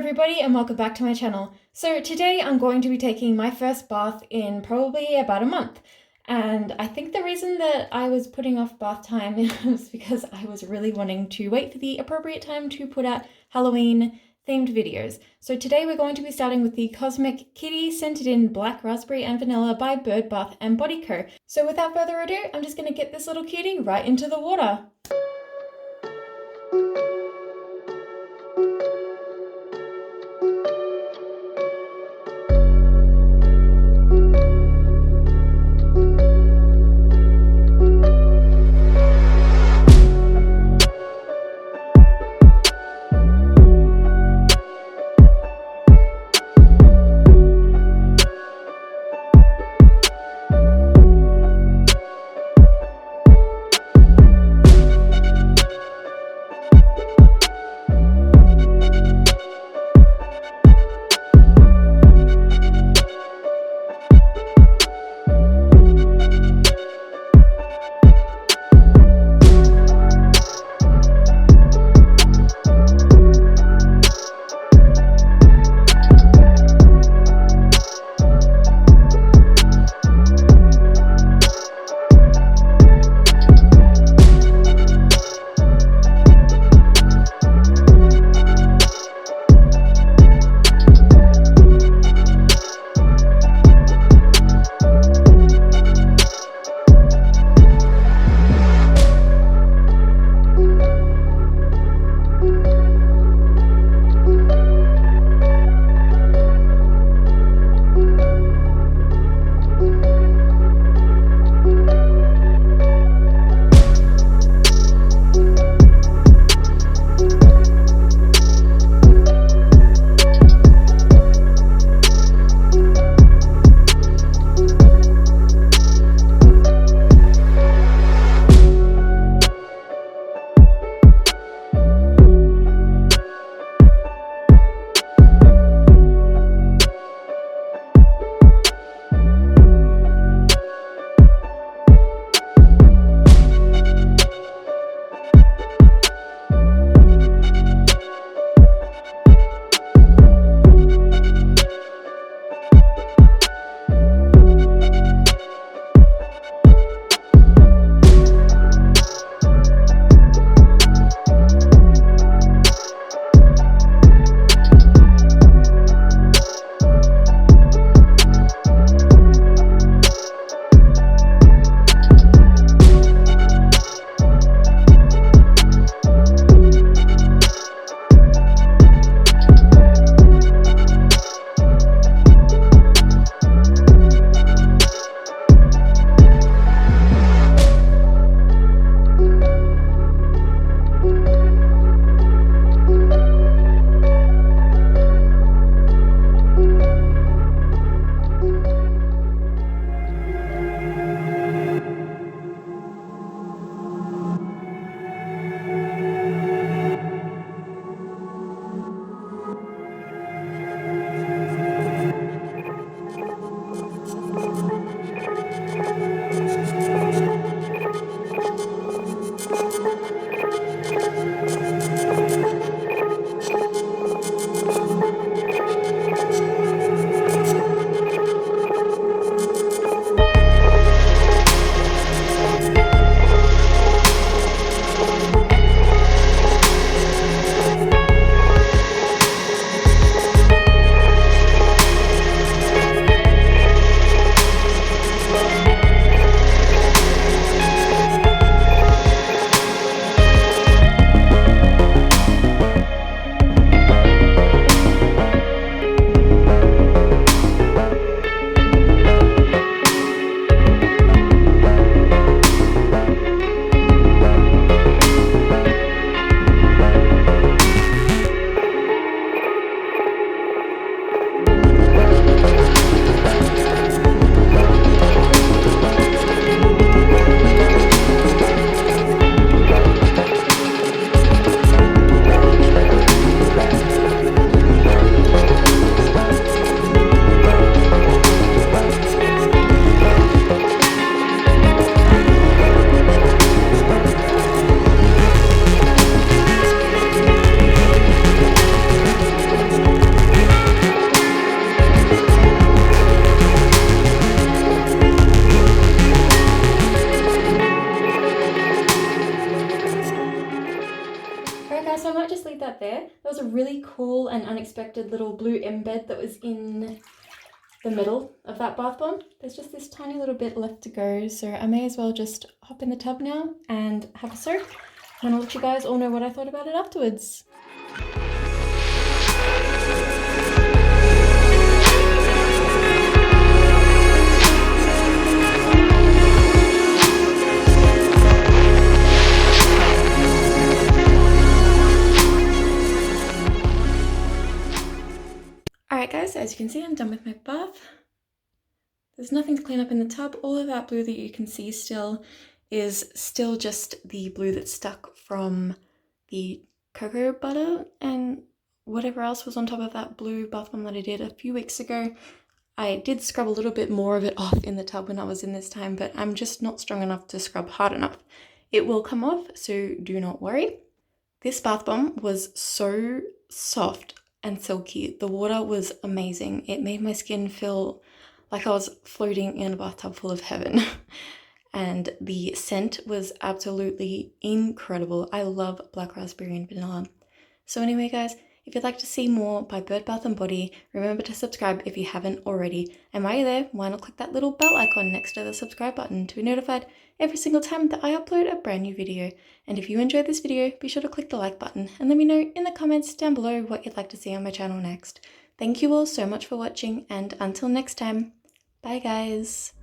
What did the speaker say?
everybody and welcome back to my channel. So today I'm going to be taking my first bath in probably about a month. And I think the reason that I was putting off bath time was because I was really wanting to wait for the appropriate time to put out Halloween themed videos. So today we're going to be starting with the Cosmic Kitty scented in black raspberry and vanilla by Bird Bath and Body Co. So without further ado, I'm just going to get this little cutie right into the water. unexpected little blue embed that was in the middle of that bath bomb. There's just this tiny little bit left to go, so I may as well just hop in the tub now and have a soak, and I'll let you guys all know what I thought about it afterwards. Alright guys, so as you can see, I'm done with my bath. There's nothing to clean up in the tub. All of that blue that you can see still is still just the blue that's stuck from the cocoa butter and whatever else was on top of that blue bath bomb that I did a few weeks ago. I did scrub a little bit more of it off in the tub when I was in this time, but I'm just not strong enough to scrub hard enough. It will come off, so do not worry. This bath bomb was so soft and silky. The water was amazing. It made my skin feel like I was floating in a bathtub full of heaven. And the scent was absolutely incredible. I love black raspberry and vanilla. So anyway guys, if you'd like to see more by Bird Bath & Body, remember to subscribe if you haven't already. And while you're there, why not click that little bell icon next to the subscribe button to be notified every single time that I upload a brand new video. And if you enjoyed this video, be sure to click the like button and let me know in the comments down below what you'd like to see on my channel next. Thank you all so much for watching, and until next time, bye guys!